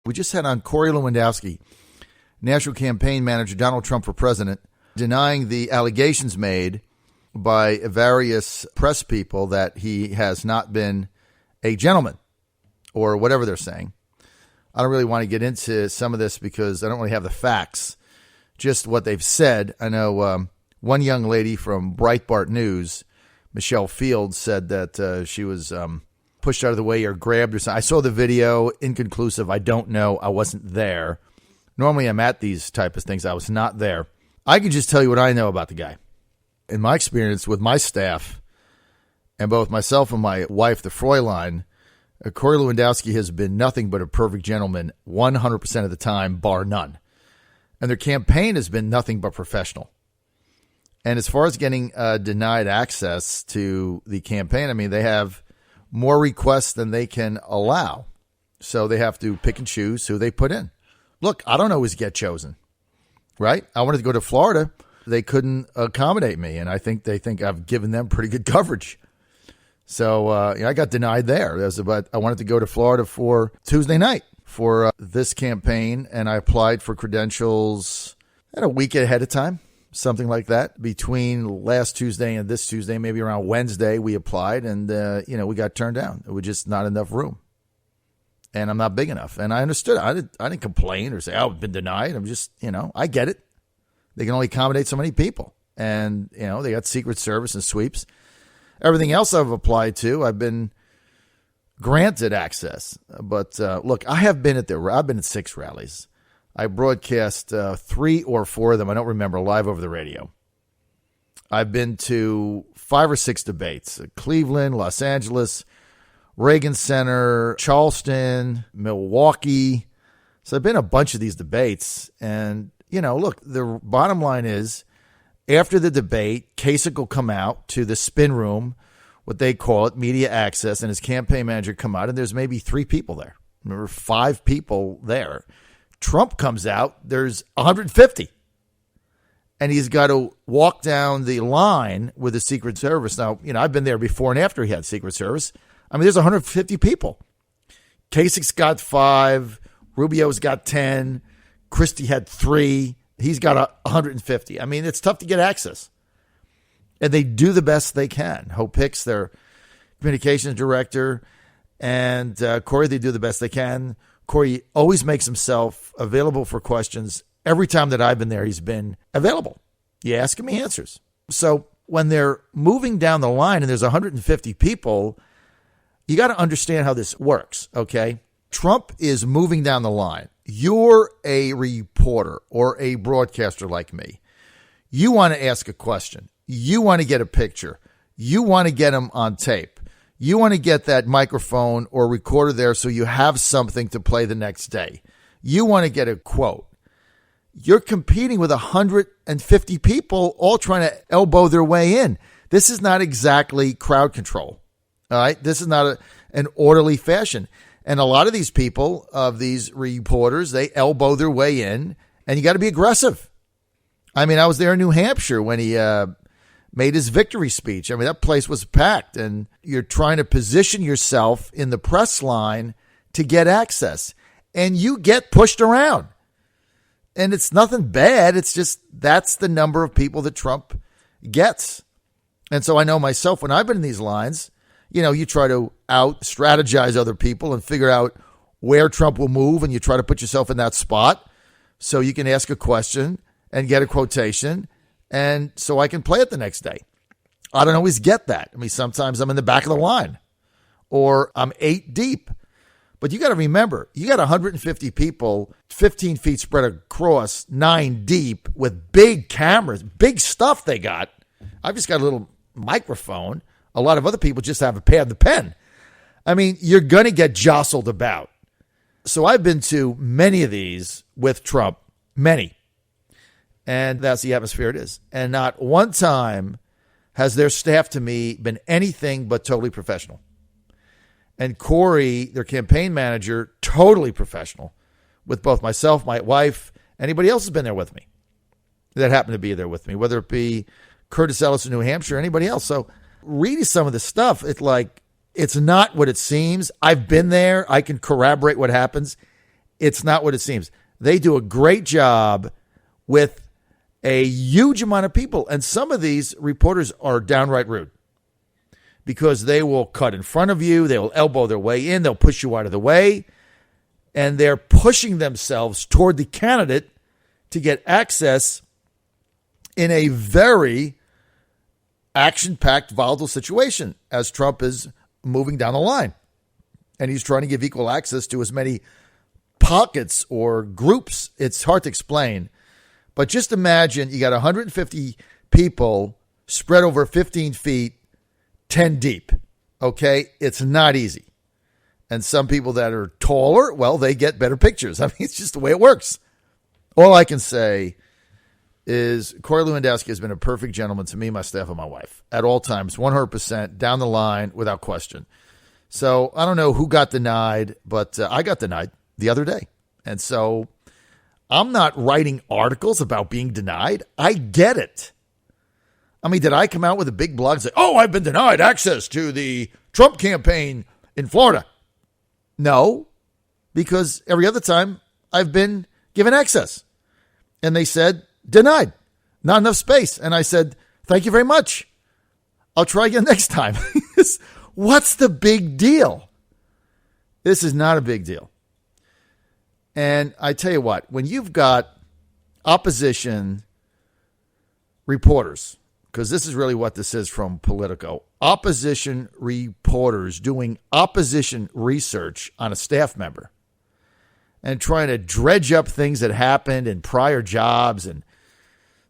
We just had on Corey Lewandowski, National Campaign Manager, Donald Trump for President, denying the allegations made by various press people that he has not been a gentleman or whatever they're saying. I don't really want to get into some of this because I don't really have the facts, just what they've said. I know one young lady from Breitbart News, Michelle Fields, said that she was pushed out of the way or grabbed or something. I saw the video, inconclusive. I don't know. I wasn't there. Normally I'm at these type of things. I was not there. I can just tell you what I know about the guy. In my experience with my staff and both myself and my wife, the Fräulein, Corey Lewandowski has been nothing but a perfect gentleman 100% of the time, bar none. And their campaign has been nothing but professional. And as far as getting denied access to the campaign, I mean, they have more requests than they can allow. So they have to pick and choose who they put in. Look, I don't always get chosen, right? I wanted to go to Florida. They couldn't accommodate me, and I think they think I've given them pretty good coverage. So I got denied there. But I wanted to go to Florida for Tuesday night for this campaign, and I applied for credentials a week ahead of time, something like that. Between last Tuesday and this Tuesday, maybe around Wednesday, we applied, and we got turned down. It was just not enough room, and I'm not big enough. And I understood. I didn't complain or say, "Oh, I've been denied." I'm just, I get it. They can only accommodate so many people, and they got Secret Service and sweeps. Everything else I've applied to, I've been granted access. But look, I've been at 6 rallies. I broadcast 3 or 4 of them, I don't remember, live over the radio. I've been to 5 or 6 debates: Cleveland, Los Angeles, Reagan Center, Charleston, Milwaukee. So I've been a bunch of these debates. And, look, the bottom line is, after the debate, Kasich will come out to the spin room, what they call it, media access, and his campaign manager come out, and there's maybe 3 people there. Remember, 5 people there. Trump comes out, there's 150. And he's got to walk down the line with the Secret Service. Now, I've been there before and after he had Secret Service. I mean, there's 150 people. Kasich's got 5. Rubio's got 10. Christie had 3. He's got 150. I mean, it's tough to get access. And they do the best they can. Hope Hicks, their communications director, and Corey, they do the best they can. Corey always makes himself available for questions. Every time that I've been there, he's been available. You ask him, he answers. So when they're moving down the line and there's 150 people, you got to understand how this works, okay? Trump is moving down the line. You're a reporter or a broadcaster like me. You want to ask a question. You want to get a picture. You want to get him on tape. You want to get that microphone or recorder there so you have something to play the next day. You want to get a quote. You're competing with 150 people all trying to elbow their way in. This is not exactly crowd control. All right. This is not an orderly fashion. And a lot of these people, of these reporters, they elbow their way in, and you got to be aggressive. I mean, I was there in New Hampshire when he made his victory speech. I mean, that place was packed, and you're trying to position yourself in the press line to get access, and you get pushed around. And it's nothing bad. It's just that's the number of people that Trump gets. And so I know myself, when I've been in these lines, you try to out-strategize other people and figure out where Trump will move, and you try to put yourself in that spot so you can ask a question and get a quotation, and so I can play it the next day. I don't always get that. I mean, sometimes I'm in the back of the line, or I'm 8 deep. But you got to remember, you got 150 people, 15 feet spread across, 9 deep, with big cameras, big stuff they got. I've just got a little microphone. A lot of other people just have a pad and the pen. I mean, you're going to get jostled about. So I've been to many of these with Trump, many. And that's the atmosphere it is. And not one time has their staff to me been anything but totally professional. And Corey, their campaign manager, totally professional with both myself, my wife, anybody else has been there with me that happened to be there with me, whether it be Curtis Ellis in New Hampshire or anybody else. So reading some of the stuff, it's not what it seems. I've been there. I can corroborate what happens. it's not what it seems. They do a great job with a huge amount of people. And some of these reporters are downright rude because they will cut in front of you. They will elbow their way in. They'll push you out of the way. And they're pushing themselves toward the candidate to get access in a very action-packed, volatile situation as Trump is moving down the line. And he's trying to give equal access to as many pockets or groups. It's hard to explain. But just imagine you got 150 people spread over 15 feet, 10 deep. Okay? It's not easy. And some people that are taller, well, they get better pictures. I mean, it's just the way it works. All I can say is Corey Lewandowski has been a perfect gentleman to me, my staff, and my wife at all times, 100% down the line without question. So I don't know who got denied, but I got denied the other day. And so I'm not writing articles about being denied. I get it. I mean, did I come out with a big blog and say, oh, I've been denied access to the Trump campaign in Florida? No, because every other time I've been given access. And they said, denied, not enough space. And I said, thank you very much. I'll try again next time. What's the big deal? This is not a big deal. And I tell you what, when you've got opposition reporters, because this is really what this is from Politico, opposition reporters doing opposition research on a staff member and trying to dredge up things that happened in prior jobs and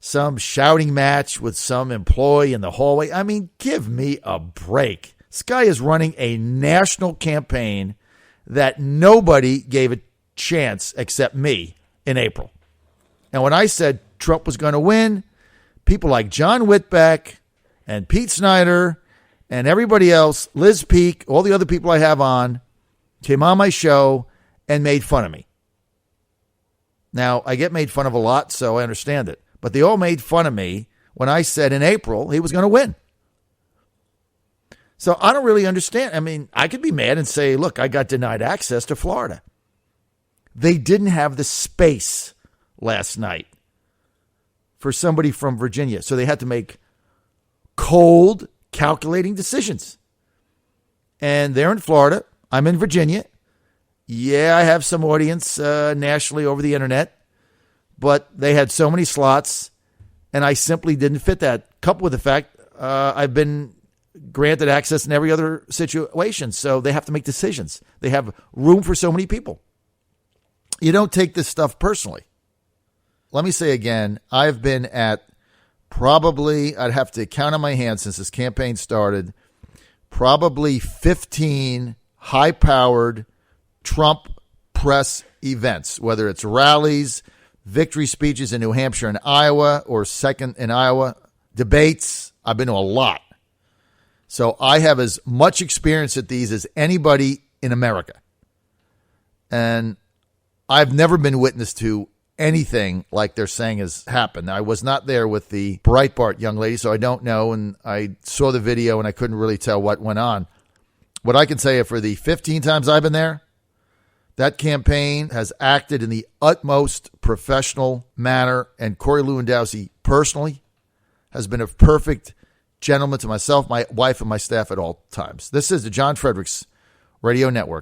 some shouting match with some employee in the hallway. I mean, give me a break. This guy is running a national campaign that nobody gave a chance except me in April. And when I said Trump was going to win, people like John Whitbeck and Pete Snyder and everybody else, Liz Peek, all the other people I have on, came on my show and made fun of me. Now, I get made fun of a lot, so I understand it. But they all made fun of me when I said in April he was going to win. So I don't really understand. I mean, I could be mad and say, look, I got denied access to Florida. They didn't have the space last night for somebody from Virginia. So they had to make cold, calculating decisions. And they're in Florida. I'm in Virginia. Yeah, I have some audience nationally over the internet. But they had so many slots, and I simply didn't fit that. Coupled with the fact I've been granted access in every other situation. So they have to make decisions. They have room for so many people. You don't take this stuff personally. Let me say again, I've been at probably, I'd have to count on my hand since this campaign started, probably 15 high-powered Trump press events, whether it's rallies, victory speeches in New Hampshire and Iowa, or second in Iowa, debates. I've been to a lot. So I have as much experience at these as anybody in America. And I've never been witness to anything like they're saying has happened. I was not there with the Breitbart young lady, so I don't know. And I saw the video and I couldn't really tell what went on. What I can say for the 15 times I've been there, that campaign has acted in the utmost professional manner. And Corey Lewandowski personally has been a perfect gentleman to myself, my wife, and my staff at all times. This is the John Fredericks Radio Network.